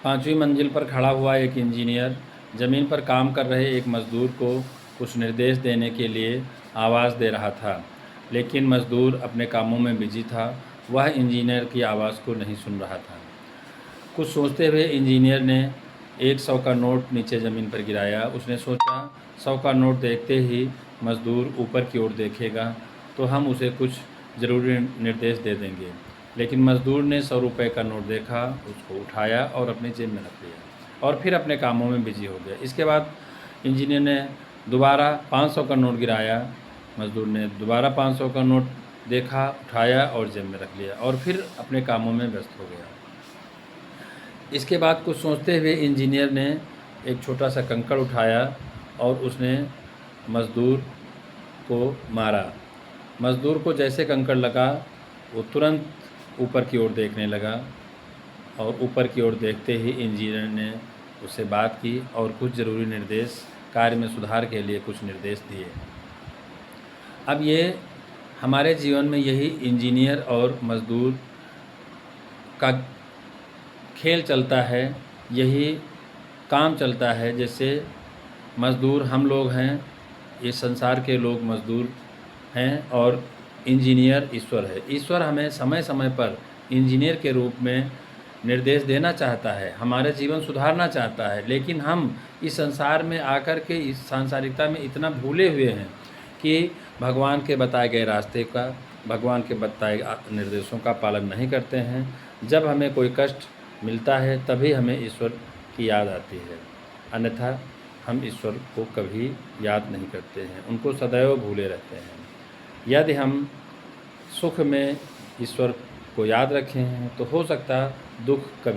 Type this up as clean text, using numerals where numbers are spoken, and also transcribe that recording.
5वीं मंजिल पर खड़ा हुआ एक इंजीनियर ज़मीन पर काम कर रहे एक मज़दूर को कुछ निर्देश देने के लिए आवाज़ दे रहा था, लेकिन मज़दूर अपने कामों में बिजी था। वह इंजीनियर की आवाज़ को नहीं सुन रहा था। कुछ सोचते हुए इंजीनियर ने 100 का नोट नीचे ज़मीन पर गिराया। उसने सोचा, 100 का नोट देखते ही मज़दूर ऊपर की ओर देखेगा तो हम उसे कुछ ज़रूरी निर्देश दे देंगे। लेकिन मज़दूर ने 100 रुपये का नोट देखा, उसको उठाया और अपनी जेब में रख लिया और फिर अपने कामों में बिजी हो गया। इसके बाद इंजीनियर ने दोबारा 500 का नोट गिराया। मज़दूर ने दोबारा 500 का नोट देखा, उठाया और जेब में रख लिया और फिर अपने कामों में व्यस्त हो गया। इसके बाद कुछ सोचते हुए इंजीनियर ने एक छोटा सा कंकड़ उठाया और उसने मज़दूर को मारा। मज़दूर को जैसे कंकड़ लगा, वो तुरंत ऊपर की ओर देखने लगा और ऊपर की ओर देखते ही इंजीनियर ने उससे बात की और कुछ ज़रूरी निर्देश, कार्य में सुधार के लिए कुछ निर्देश दिए। अब ये हमारे जीवन में यही इंजीनियर और मज़दूर का खेल चलता है, यही काम चलता है। जैसे मज़दूर हम लोग हैं, इस संसार के लोग मज़दूर हैं और इंजीनियर ईश्वर है। ईश्वर हमें समय समय पर इंजीनियर के रूप में निर्देश देना चाहता है, हमारा जीवन सुधारना चाहता है, लेकिन हम इस संसार में आकर के इस सांसारिकता में इतना भूले हुए हैं कि भगवान के बताए गए रास्ते का, भगवान के बताए निर्देशों का पालन नहीं करते हैं। जब हमें कोई कष्ट मिलता है तभी हमें ईश्वर की याद आती है, अन्यथा हम ईश्वर को कभी याद नहीं करते हैं, उनको सदैव भूले रहते हैं। यदि हम सुख में ईश्वर को याद रखे हैं तो हो सकता दुख कभी